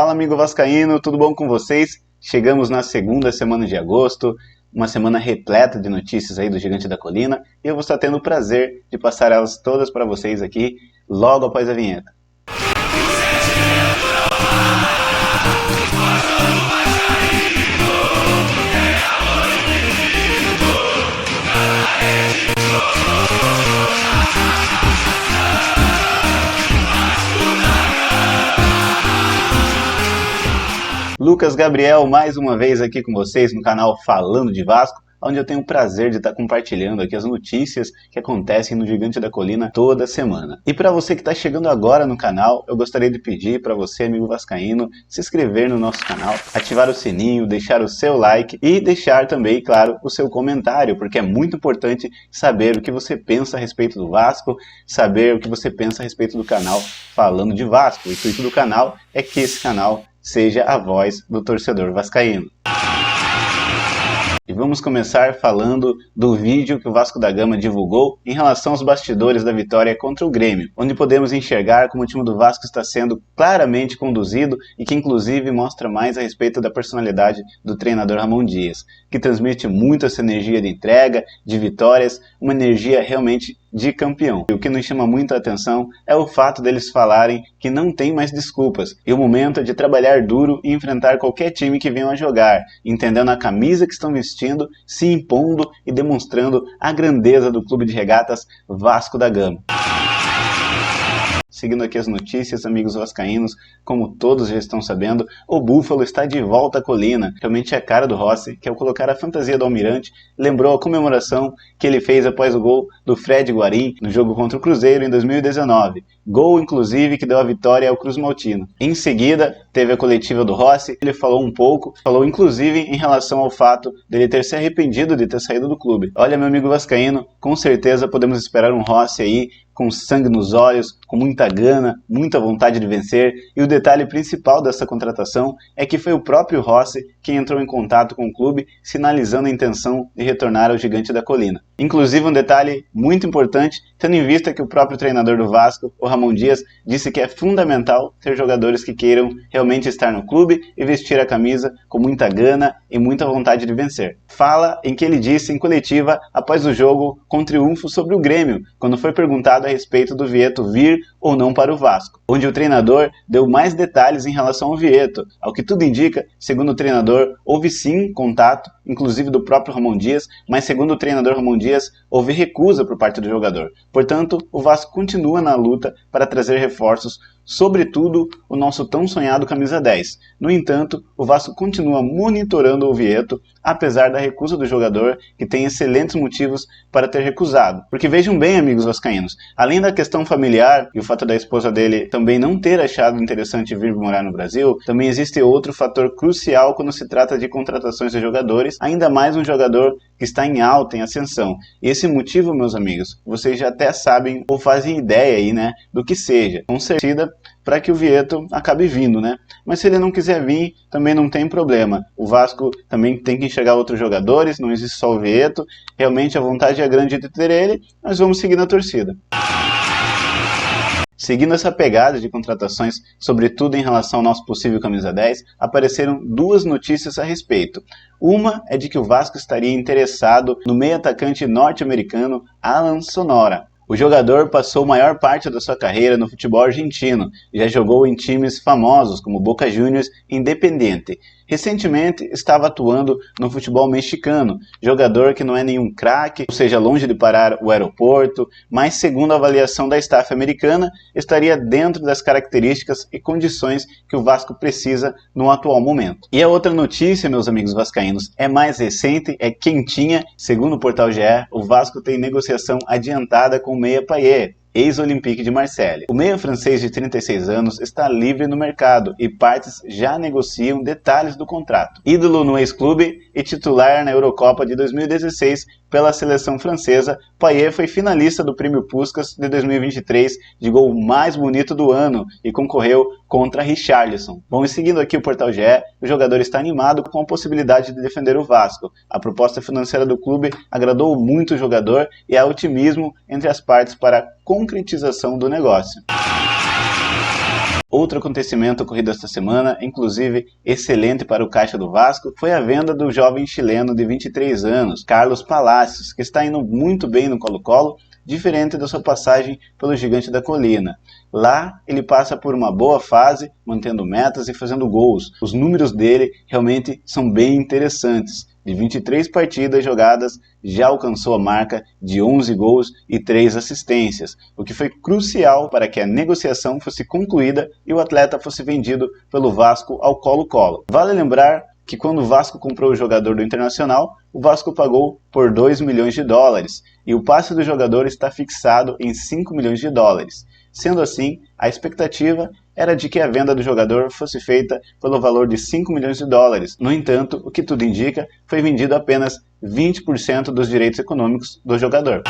Fala amigo vascaíno, tudo bom com vocês? Chegamos na segunda semana de agosto, uma semana repleta de notícias aí do Gigante da Colina, e eu vou estar tendo o prazer de passar elas todas para vocês aqui logo após a vinheta. Lucas Gabriel, mais uma vez aqui com vocês no canal Falando de Vasco, onde eu tenho o prazer de estar compartilhando aqui as notícias que acontecem no Gigante da Colina toda semana. E para você que está chegando agora no canal, eu gostaria de pedir para você, amigo vascaíno, se inscrever no nosso canal, ativar o sininho, deixar o seu like e deixar também, claro, o seu comentário, porque é muito importante saber o que você pensa a respeito do Vasco, saber o que você pensa a respeito do canal Falando de Vasco. O intuito do canal é que esse canal seja a voz do torcedor vascaíno. E vamos começar falando do vídeo que o Vasco da Gama divulgou em relação aos bastidores da vitória contra o Grêmio, onde podemos enxergar como o time do Vasco está sendo claramente conduzido e que inclusive mostra mais a respeito da personalidade do treinador Ramon Dias, que transmite muito essa energia de entrega, de vitórias, uma energia realmente de campeão. E o que nos chama muito a atenção é o fato deles falarem que não tem mais desculpas, e o momento é de trabalhar duro e enfrentar qualquer time que venham a jogar, entendendo a camisa que estão vestindo, se impondo e demonstrando a grandeza do clube de regatas Vasco da Gama. Seguindo aqui as notícias, amigos vascaínos, como todos já estão sabendo, o Búfalo está de volta à colina. Realmente é a cara do Rossi, que ao colocar a fantasia do Almirante, lembrou a comemoração que ele fez após o gol do Fred Guarim no jogo contra o Cruzeiro em 2019. Gol, inclusive, que deu a vitória ao Cruz Maltino. Em seguida, teve a coletiva do Rossi, ele falou um pouco, falou inclusive em relação ao fato dele ter se arrependido de ter saído do clube. Olha, meu amigo vascaíno, com certeza podemos esperar um Rossi aí com sangue nos olhos, com muita gana, muita vontade de vencer, e o detalhe principal dessa contratação é que foi o próprio Rossi quem entrou em contato com o clube, sinalizando a intenção de retornar ao Gigante da Colina. Inclusive um detalhe muito importante, tendo em vista que o próprio treinador do Vasco, o Ramon Dias, disse que é fundamental ter jogadores que queiram realmente estar no clube e vestir a camisa com muita gana e muita vontade de vencer. Fala em que ele disse em coletiva após o jogo com triunfo sobre o Grêmio, quando foi perguntado a respeito do Vieto vir ou não para o Vasco, onde o treinador deu mais detalhes em relação ao Vieto. Ao que tudo indica, segundo o treinador, houve sim contato, inclusive do próprio Ramon Dias, mas segundo o treinador Ramon Dias, houve recusa por parte do jogador. Portanto, o Vasco continua na luta para trazer reforços, sobretudo o nosso tão sonhado camisa 10. No entanto, o Vasco continua monitorando o Vieto, apesar da recusa do jogador, que tem excelentes motivos para ter recusado. Porque vejam bem, amigos vascaínos, além da questão familiar e o fato da esposa dele também não ter achado interessante vir morar no Brasil, também existe outro fator crucial quando se trata de contratações de jogadores, ainda mais um jogador que está em alta, em ascensão. E esse motivo, meus amigos, vocês já até sabem ou fazem ideia aí, né, do que seja. Com certeza, para que o Vieto acabe vindo, né? Mas se ele não quiser vir, também não tem problema. O Vasco também tem que enxergar outros jogadores, não existe só o Vieto. Realmente a vontade é grande de ter ele, mas vamos seguir na torcida. Seguindo essa pegada de contratações, sobretudo em relação ao nosso possível camisa 10, apareceram duas notícias a respeito. Uma é de que o Vasco estaria interessado no meio-atacante norte-americano Alan Sonora. O jogador passou a maior parte da sua carreira no futebol argentino e já jogou em times famosos como Boca Juniors e Independiente. Recentemente estava atuando no futebol mexicano, jogador que não é nenhum craque, ou seja, longe de parar o aeroporto, mas segundo a avaliação da staff americana, estaria dentro das características e condições que o Vasco precisa no atual momento. E a outra notícia, meus amigos vascaínos, é mais recente, é quentinha. Segundo o portal GE, o Vasco tem negociação adiantada com o meia Payet, ex-Olympique de Marseille. O meia francês de 36 anos está livre no mercado e partes já negociam detalhes do contrato. Ídolo no ex-clube e titular na Eurocopa de 2016 pela seleção francesa, Payet foi finalista do Prêmio Puskás de 2023 de gol mais bonito do ano e concorreu contra Richarlison. Bom, e seguindo aqui o Portal GE, o jogador está animado com a possibilidade de defender o Vasco. A proposta financeira do clube agradou muito o jogador e há otimismo entre as partes para a concretização do negócio. Outro acontecimento ocorrido esta semana, inclusive excelente para o caixa do Vasco, foi a venda do jovem chileno de 23 anos, Carlos Palacios, que está indo muito bem no Colo-Colo, diferente da sua passagem pelo Gigante da Colina. Lá, ele passa por uma boa fase, mantendo metas e fazendo gols. Os números dele realmente são bem interessantes. De 23 partidas jogadas, já alcançou a marca de 11 gols e 3 assistências, o que foi crucial para que a negociação fosse concluída e o atleta fosse vendido pelo Vasco ao Colo-Colo. Vale lembrar que quando o Vasco comprou o jogador do Internacional, o Vasco pagou por 2 milhões de dólares e o passe do jogador está fixado em 5 milhões de dólares. Sendo assim, a expectativa era de que a venda do jogador fosse feita pelo valor de 5 milhões de dólares. No entanto, o que tudo indica, foi vendido apenas 20% dos direitos econômicos do jogador.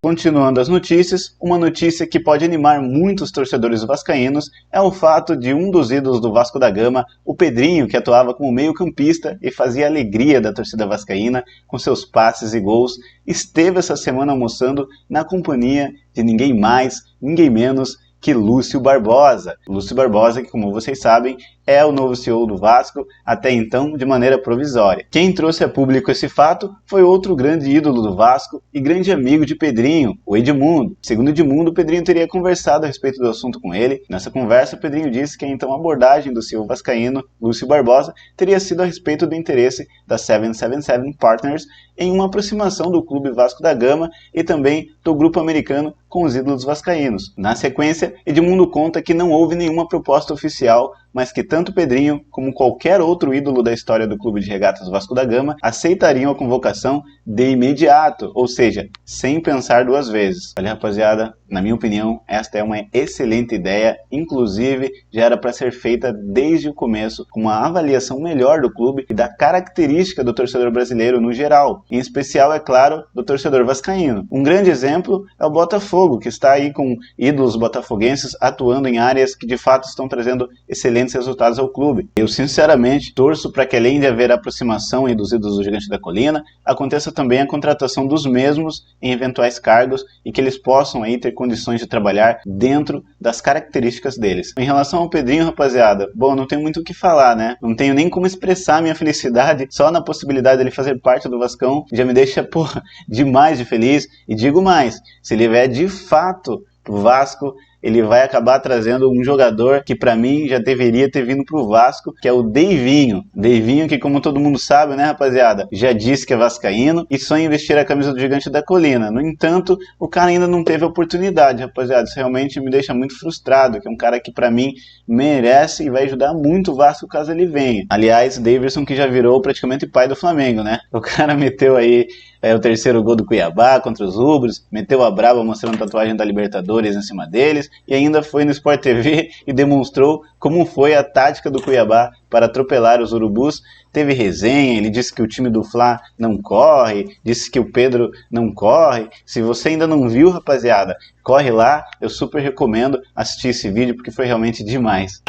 Continuando as notícias, uma notícia que pode animar muitos torcedores vascaínos é o fato de um dos ídolos do Vasco da Gama, o Pedrinho, que atuava como meio-campista e fazia a alegria da torcida vascaína com seus passes e gols, esteve essa semana almoçando na companhia de ninguém mais, ninguém menos que Lúcio Barbosa. Lúcio Barbosa, que como vocês sabem, é o novo CEO do Vasco, até então de maneira provisória. Quem trouxe a público esse fato foi outro grande ídolo do Vasco e grande amigo de Pedrinho, o Edmundo. Segundo Edmundo, o Pedrinho teria conversado a respeito do assunto com ele. Nessa conversa, o Pedrinho disse que a então abordagem do CEO vascaíno, Lúcio Barbosa, teria sido a respeito do interesse da 777 Partners em uma aproximação do Clube Vasco da Gama e também do grupo americano com os ídolos vascaínos. Na sequência, Edmundo conta que não houve nenhuma proposta oficial, mas que tanto Pedrinho como qualquer outro ídolo da história do Clube de Regatas Vasco da Gama aceitariam a convocação de imediato, ou seja, sem pensar duas vezes. Olha, rapaziada, na minha opinião, esta é uma excelente ideia, inclusive já era para ser feita desde o começo, com uma avaliação melhor do clube e da característica do torcedor brasileiro no geral, em especial, é claro, do torcedor vascaíno. Um grande exemplo é o Botafogo, que está aí com ídolos botafoguenses atuando em áreas que de fato estão trazendo excelentes resultados ao clube. Eu sinceramente torço para que, além de haver aproximação dos ídolos do Gigante da Colina, aconteça também a contratação dos mesmos em eventuais cargos e que eles possam aí ter condições de trabalhar dentro das características deles. Em relação ao Pedrinho, rapaziada, bom, não tenho muito o que falar, né? Não tenho nem como expressar minha felicidade só na possibilidade dele fazer parte do Vascão, já me deixa, porra, demais de feliz. E digo mais, se ele vier de fato pro Vasco, ele vai acabar trazendo um jogador que para mim já deveria ter vindo pro Vasco, que é o Deivinho. Deivinho que, como todo mundo sabe, né, rapaziada, já disse que é vascaíno e sonha em vestir a camisa do Gigante da Colina. No entanto, o cara ainda não teve a oportunidade, rapaziada. Isso realmente me deixa muito frustrado, que é um cara que para mim merece e vai ajudar muito o Vasco caso ele venha. Aliás, Daverson, que já virou praticamente pai do Flamengo, né? O cara meteu aí o terceiro gol do Cuiabá contra os rubros, meteu a braba mostrando a tatuagem da Libertadores em cima deles e ainda foi no Sport TV e demonstrou como foi a tática do Cuiabá para atropelar os urubus. Teve resenha, ele disse que o time do Fla não corre, disse que o Pedro não corre. Se você ainda não viu, rapaziada, corre lá, eu super recomendo assistir esse vídeo porque foi realmente demais.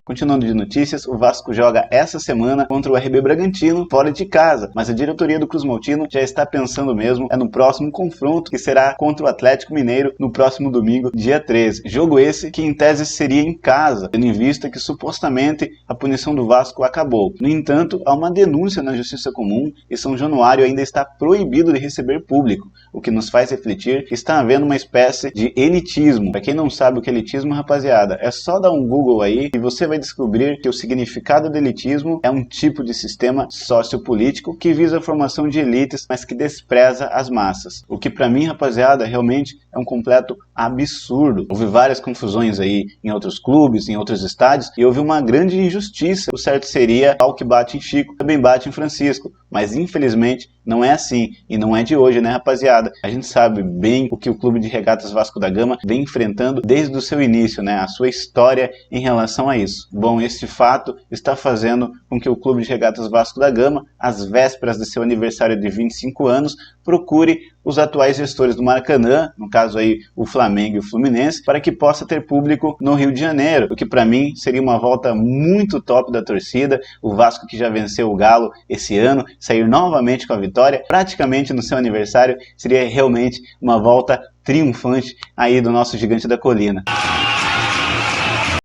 Continuando de notícias, o Vasco joga essa semana contra o RB Bragantino fora de casa, mas a diretoria do Cruz Maltino já está pensando mesmo no próximo confronto, que será contra o Atlético Mineiro no próximo domingo, dia 13. Jogo esse que em tese seria em casa, tendo em vista que supostamente a punição do Vasco acabou. No entanto, há uma denúncia na Justiça Comum e São Januário ainda está proibido de receber público, o que nos faz refletir que está havendo uma espécie de elitismo. Para quem não sabe o que é elitismo, rapaziada, é só dar um Google aí e você vai descobrir que o significado do elitismo é um tipo de sistema sociopolítico que visa a formação de elites, mas que despreza as massas. O que para mim, rapaziada, realmente é um completo absurdo. Houve várias confusões aí em outros clubes, em outros estádios, e houve uma grande injustiça. O certo seria ao que bate em Chico, também bate em Francisco. Mas infelizmente não é assim, e não é de hoje, né, rapaziada? A gente sabe bem o que o Clube de Regatas Vasco da Gama vem enfrentando desde o seu início, né, a sua história em relação a isso. Bom, este fato está fazendo com que o Clube de Regatas Vasco da Gama, às vésperas de seu aniversário de 25 anos, procure os atuais gestores do Maracanã, no caso aí o Flamengo e o Fluminense, para que possa ter público no Rio de Janeiro, o que para mim seria uma volta muito top da torcida. O Vasco, que já venceu o Galo esse ano, sair novamente com a vitória, praticamente no seu aniversário, seria realmente uma volta triunfante aí do nosso gigante da colina.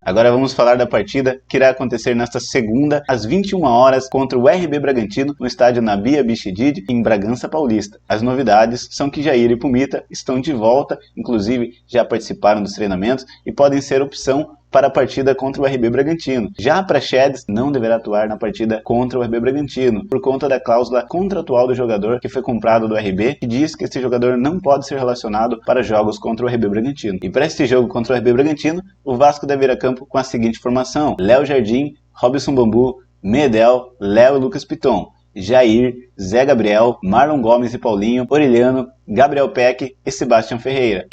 Agora vamos falar da partida que irá acontecer nesta segunda, às 21 horas, contra o RB Bragantino, no estádio Nabia Bichedid, em Bragança Paulista. As novidades são que Jair e Pumita estão de volta, inclusive já participaram dos treinamentos e podem ser opção para a partida contra o RB Bragantino. Já a Praxedes não deverá atuar na partida contra o RB Bragantino, por conta da cláusula contratual do jogador que foi comprado do RB, que diz que esse jogador não pode ser relacionado para jogos contra o RB Bragantino. E para este jogo contra o RB Bragantino, o Vasco deve ir a campo com a seguinte formação: Léo Jardim, Robson Bambu, Medel, Léo e Lucas Piton, Jair, Zé Gabriel, Marlon Gomes e Paulinho, Orelhano, Gabriel Peck e Sebastião Ferreira.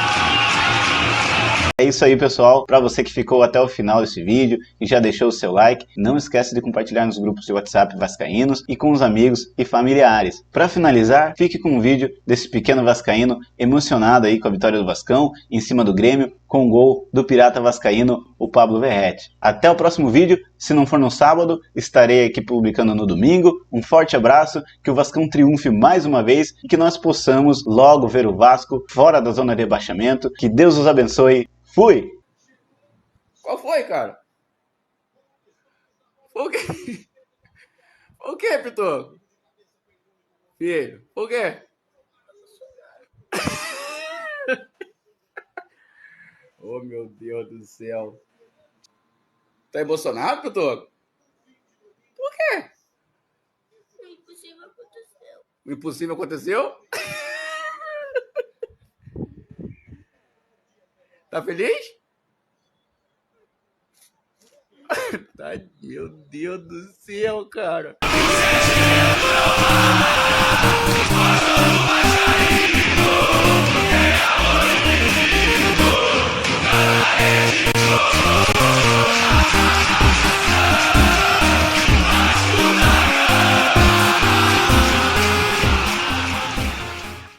É isso aí, pessoal. Para você que ficou até o final desse vídeo e já deixou o seu like, não esquece de compartilhar nos grupos de WhatsApp vascaínos e com os amigos e familiares. Para finalizar, fique com um vídeo desse pequeno vascaíno emocionado aí com a vitória do Vascão em cima do Grêmio, com o gol do pirata vascaíno, o Pablo Verratti. Até o próximo vídeo. Se não for no sábado, estarei aqui publicando no domingo. Um forte abraço, que o Vascão triunfe mais uma vez e que nós possamos logo ver o Vasco fora da zona de rebaixamento. Que Deus os abençoe. Fui! Qual foi, cara? O quê? O quê, Pitor? Filho, o quê? Oh, meu Deus do céu. Tá emocionado, Pitor? Por quê? O impossível aconteceu. O impossível aconteceu? Tá feliz? Meu Deus do céu, cara.